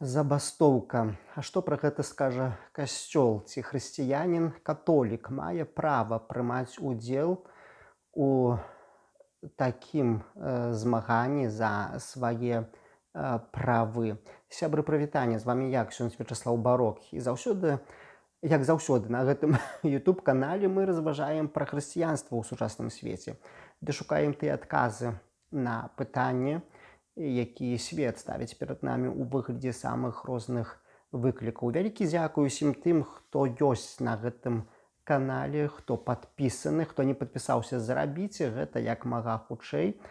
Забастоўка. А што пра гэта скажа касцёл? Ці хрысціянін католік мае права прымаць удзел у такім змаганні за свае правы? Сябры, прывітанне, з вамі я, ксёндз Вячаслаў Барок. І заўсёды, як заўсёды, на гэтым YouTube-канале мы разважаем пра хрысціянства ў сучасным свеце, ды шукаем тыя адказы на пытанні, які свет ставіць перад намі ў выглядзе самых розных выклікаў. Вялікі дзякуй усім тым, хто ёсць на гэтым канале, хто падпісаны, хто не падпісаўся, зрабіце гэта як мага хутчэй.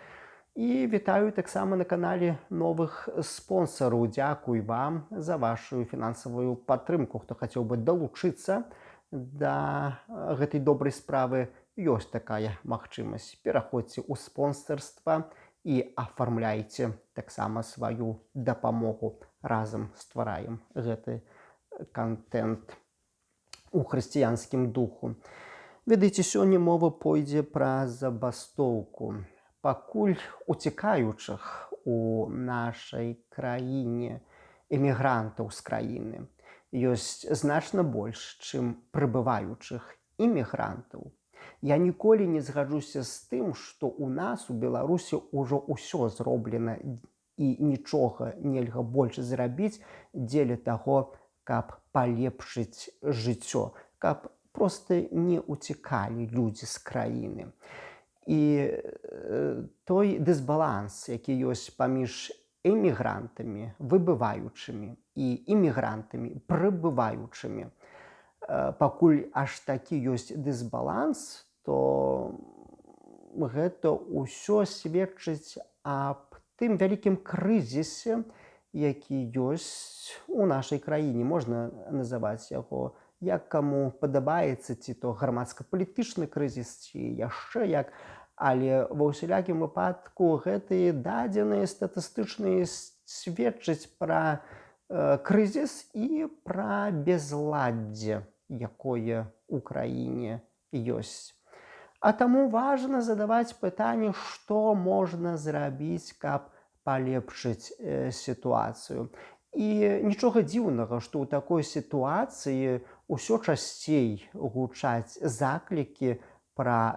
І вітаю таксама на канале новых спонсараў. Дзякуй вам за вашу фінансавую падтрымку. Хто хацеў бы далучыцца да гэтай добрай справы, ёсць такая магчымасць. Пераходзьце ў спонсарства і афармляйце таксама сваю дапамогу. Разам ствараем гэты контент у хрысціянскім духу. Ведаеце, сёння мова пойдзе пра забастоўку. Пакуль уцікаючых у нашай краіне эмігрантаў з краіны ёсць значна больш, чым прыбываючых імігрантаў. Я ніколі не згаджуся з тым, што ў нас у Беларусі ўжо ўсё зроблена і нічога нельга больш зрабіць дзеля таго, каб палепшыць жыццё, каб проста не ўцікалі людзі з краіны. І той дысбаланс, які ёсць паміж эмігрантамі, выбываючымі, і імігрантамі, прыбываючымі, пакуль аж такі ёсць дысбаланс, то гэта ўсё сведчыць аб тым вялікім крызісе, які ёсць у нашай краіне. Можна называць яго як каму падабаецца, ці то грамадска-палітычны крызіс, ці яшчэ як, але ва ўсялякім выпадку гэтыя дадзеныя статыстычныя сведчаць пра крызіс і пра безладдзе, якое ў краіне ёсць. А таму важна задаваць пытанне, што можна зрабіць, каб палепшыць сітуацыю. І нічога дзіўнага, што ў такой сітуацыі ўсё часцей гучаць заклікі пра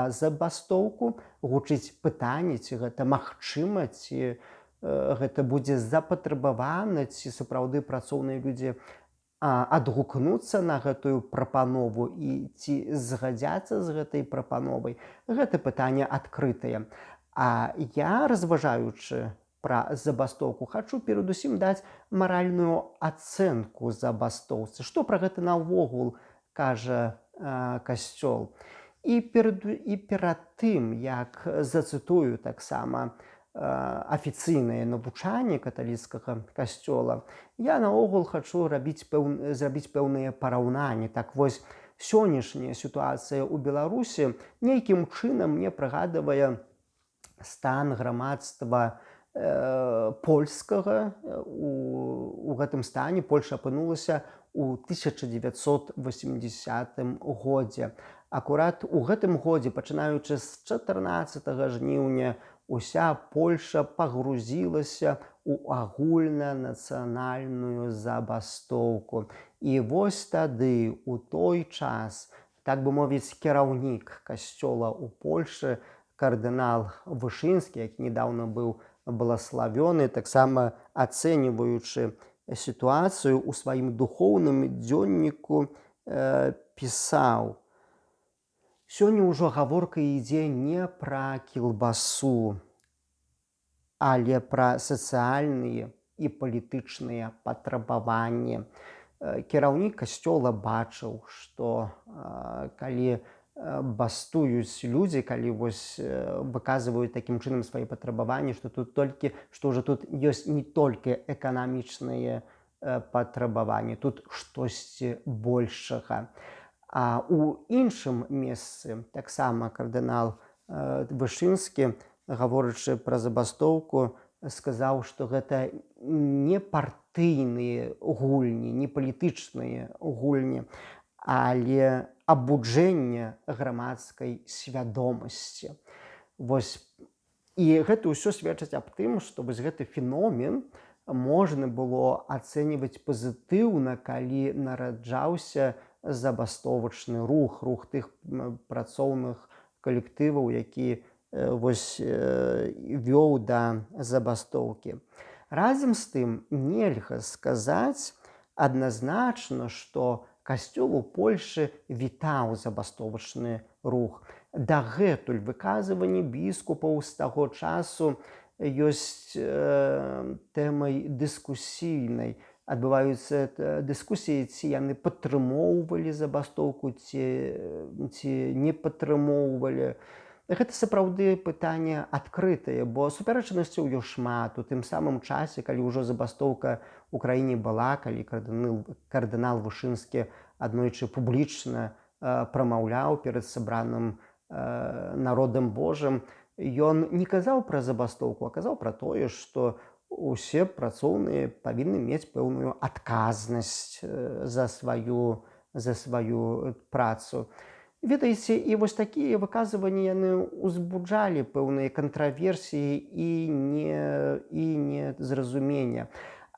забастоўку, гучыць пытанне, ці гэта магчыма, ці гэта будзе запатрабавана, ці сапраўды працоўныя людзі адгукнуцца на гэтую прапанову і ці згадзяцца з гэтай прапановай. Гэта пытанне адкрытае. А я, разважаючы пра забастоўку, хачу перадусім даць маральную ацэнку забастоўцы. Што пра гэта наогул кажа касцёл? І перад тым, як зацытую таксама афіцыйнае навучанне каталіцкага касцёла, я наогул хачу зрабіць пэўныя параўнанні. Так вось, сённяшняя сітуацыя ў Беларусі нейкім чынам мне прыгадвае стан грамадства польскага. У гэтым стане Польша апынулася ў 1980 годзе. Акурат у гэтым годзе, пачынаючы з 14 жніўня, уся Польша пагрузілася ў агульнанацыянальную забастоўку. І вось тады, у той час, так бы мовіць, кіраўнік касцёла ў Польшы, кардынал Вышынскі, які нядаўна быў благаславёны, таксама ацэньваючы сітуацыю ў сваім духоўным дзённіку пісаў: «Сёння ўжо гаворка ідзе не пра кілбасу, але пра сацыяльныя і палітычныя патрабаванні». Кіраўнік касцёла бачыў, што калі бастуюць людзі, калі вось выказваюць такім чынам свае патрабаванні, што ўжо тут ёсць не толькі эканамічныя патрабаванні, тут штосьці большага. А ў іншым месцы таксама кардынал Вышынскі, гаворачы пра забастоўку, сказаў, што гэта не партыйныя гульні, не палітычныя гульні, але абуджэнне грамадскай свядомасці. Вось. І гэта ўсё сведчыць аб тым, што вось гэты феномен можна было ацэньваць пазітыўна, калі нараджаўся забастовачны рух тых працоўных калектываў, які вёў да забастоўкі. Разам з тым нельга сказаць адназначна, што касцёл у Польшы вітаў забастовачны рух. Дагэтуль выказванні біскупаў з таго часу ёсць тэмай дыскусійнай. Адбываюцца дыскусіі, ці яны падтрымоўвалі забастоўку, ці не падтрымоўвалі. Гэта сапраўды пытанне адкрытае, бо супярэчнасцяў ёсць шмат. У тым самым часе, калі ўжо забастоўка ў краіне была, калі кардынал Вышынскі аднойчы публічна прамаўляў перад сабраным народам Божым, ён не казаў пра забастоўку, а казаў пра тое, што усе працоўныя павінны мець пэўную адказнасць за сваю працу. Ведаеце, і вось такія выказванні яны ўзбуджалі пэўныя кантраверсіі і незразумення.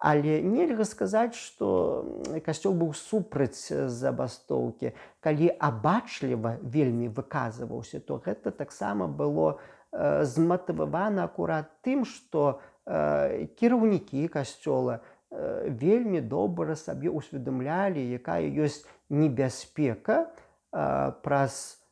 Але нельга сказаць, што касцёл быў супраць забастоўкі. Калі абачліва вельмі выказваўся, то гэта таксама было зматывавана акурат тым, што кіраўнікі касцёла вельмі добра сабе ўсведамлялі, якая ёсць небяспека праз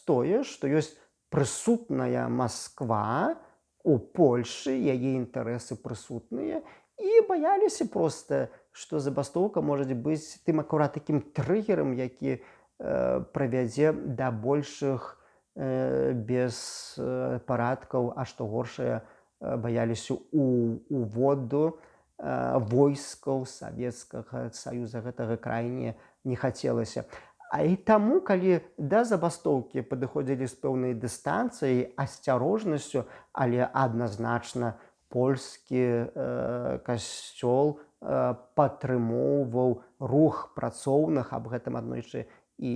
тое, што ёсць прысутная Масква у Польшы, яе інтарэсы прысутныя, і баяліся проста, што забастоўка можа быць тым акурат такім трыгерам, які прывядзе да большых беспарадкаў, а што горшае, баяліся уводу войскаў Савецкага Саюза. Гэтага крайне не хацелася. А і таму, калі да забастоўкі падыходзілі з пэўнай дыстанцыяй, асцярожнасцю, але адназначна польскі касцёл падтрымоўваў рух працоўных. Аб гэтым аднойчы і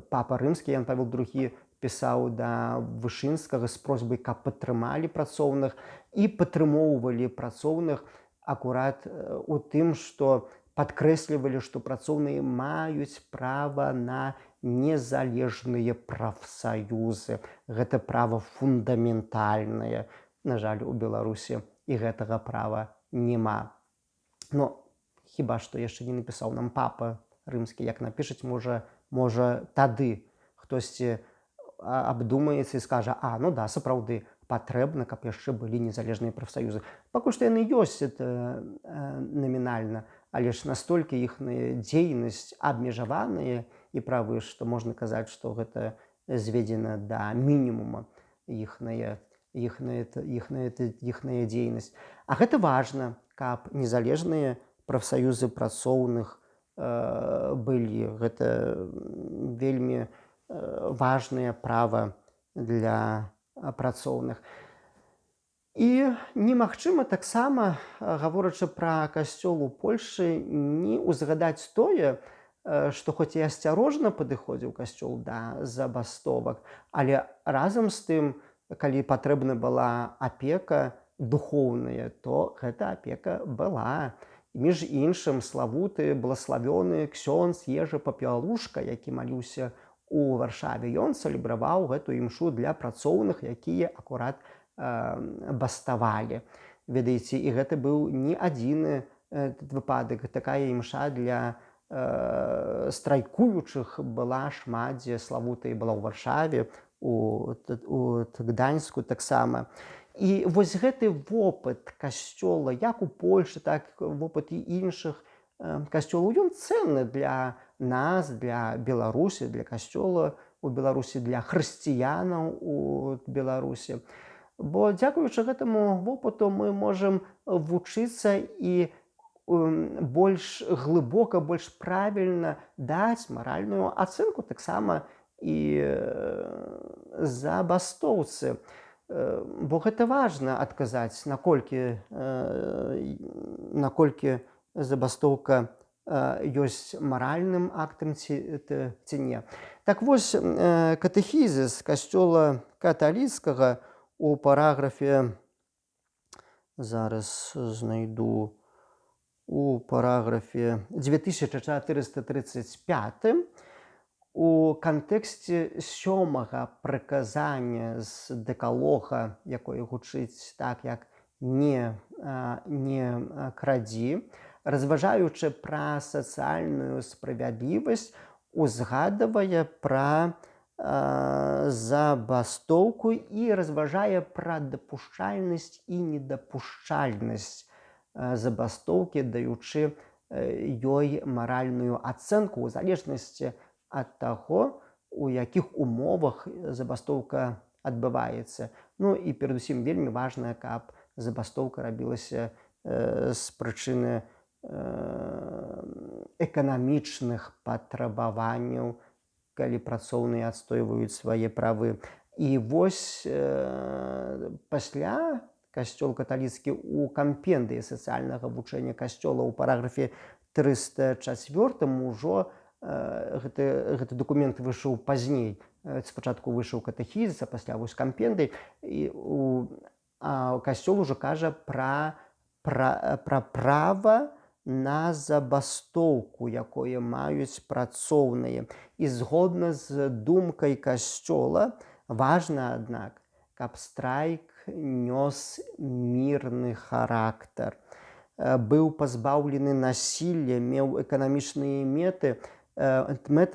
папа рымскі Ян Павел II пісаў да Вышынскага з просьбай, каб падтрымалі працоўных, і падтрымоўвалі працоўных акурат у тым, што падкрэслівалі, што працоўныя маюць права на незалежныя прафсаюзы. Гэта права фундаментальнае. На жаль, у Беларусі і гэтага права няма. Хіба што яшчэ не напісаў нам папа рымскі, як напішаць, можа тады хтосьці абдумаецца і скажа: да, сапраўды, патрэбна, каб яшчэ былі незалежныя прафсаюзы. Пакуль што яны ёсць намінальна, але ж настолькі іхная дзейнасць абмежаваная і правы, што можна казаць, што гэта зведзена да мінімума іхная дзейнасць. А гэта важна, каб незалежныя прафсаюзы працоўных былі. Гэта вельмі важнае права для працоўных. І немагчыма таксама, гаворачы пра касцёл у Польшы, не ўзгадаць тое, што хоць і асцярожна падыходзіў касцёл да забастовак, але разам з тым, калі патрэбна была апека духоўная, то гэта апека была. Між іншым, славуты, блаславёны ксёндз Ежы Папіалушка, які маліўся у Варшаве, ён цэлебраваў гэту імшу для працоўных, якія акурат баставалі. Ведаеце, і гэта быў не адзіны выпадак. Такая імша для страйкуючых была шмат дзе. Славутая была ў Варшаве, у Гданьску таксама. І вось гэты вопыт касцёла, як у Польшы, так вопыт і іншых касцёлаў, ён ценны для нас, для Беларусі, для касцёла у Беларусі, для хрысціянаў у Беларусі. Бо дзякуючы гэтаму вопыту мы можам вучыцца і больш глыбока, больш правільна даць маральную ацэнку таксама і забастоўцы. Бо гэта важна адказаць, наколькі забастоўка ёсць маральным актам ці не. Так вось, катэхізіс касцёла каталіцкага у параграфе зараз знайду у параграфе 2435 у кантэксце 7-га прыказання з дэкалога, якое гучыць так, як не крадзі, разважаючы пра сацыяльную справядлівасць, узгадвае пра забастоўку і разважае пра дапушчальнасць і недапушчальнасць забастоўкі, даючы ёй маральную ацэнку ў залежнасці ад таго, у якіх умовах забастоўка адбываецца. Ну і перадусім вельмі важна, каб забастоўка рабілася з прычыны эканамічных патрабаванняў, калі працоўныя адстойваюць свае правы. І вось пасля касцёл каталіцкі ў кампендыі сацыяльнага вучэння касцёла ў параграфе 304 ужо гэты дакумент выйшаў пазней. Спачатку выйшаў катэхізіс, а пасля вось кампендый. І касцёл ужо кажа пра права на забастоўку, якое маюць працоўныя. І згодна з думкай касцёла важна, аднак, каб страйк нёс мірны характар, быў пазбаўлены насілля, меў эканамічныя мэты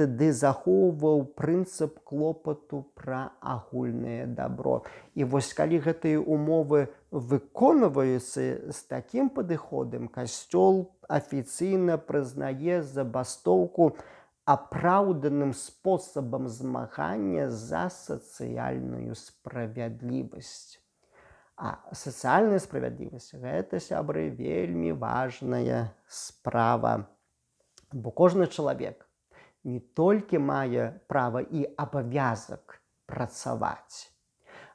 ды захоўваў прынцып клопату пра агульнае дабро. І вось калі гэтыя умовы выконваюцца з такім падыходам, касцёл афіцыйна прызнае забастоўку апраўданым спосабам змагання за сацыяльную справядлівасць. А сацыяльная справядлівасць – гэта, сябры, вельмі важная справа. Бо кожны чалавек не толькі мае права і абавязак працаваць,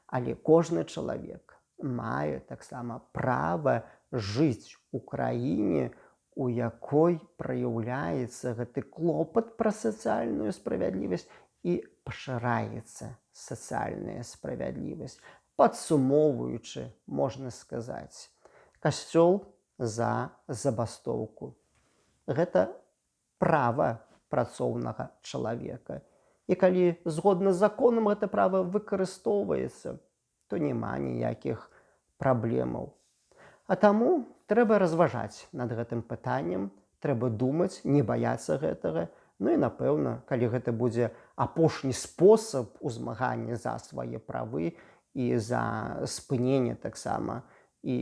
але кожны чалавек мае таксама права жыць у краіне, у якой праяўляецца гэты клопат пра сацыяльную справядлівасць і пашыраецца сацыяльная справядлівасць. Падсумоўваючы, можна сказаць, касцёл за забастоўку. Гэта права працоўнага чалавека. І калі згодна з законам гэта права выкарыстоўваецца, то няма ніякіх праблемаў. А таму трэба разважаць над гэтым пытаннем, трэба думаць, не баяцца гэтага. Ну і, напэўна, калі гэта будзе апошні спосаб узмагання за свае правы і за спыненне таксама і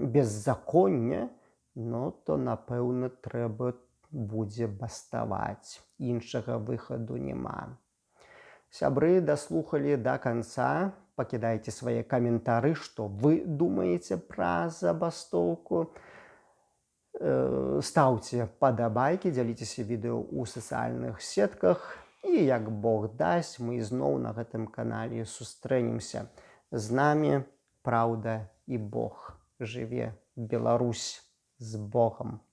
беззаконня, ну, то, напэўна, трэба будзе баставаць. Іншага выхаду няма. Сябры даслухалі да канца. Пакідайце свае каментары, што вы думаеце пра забастоўку. Стаўце падабайкі, дзяліцеся відэо ў сацыяльных сетках. І, як Бог дасць, мы ізноў на гэтым канале сустрэнемся. З намі праўда і Бог. Жыве Беларусь! З Богам!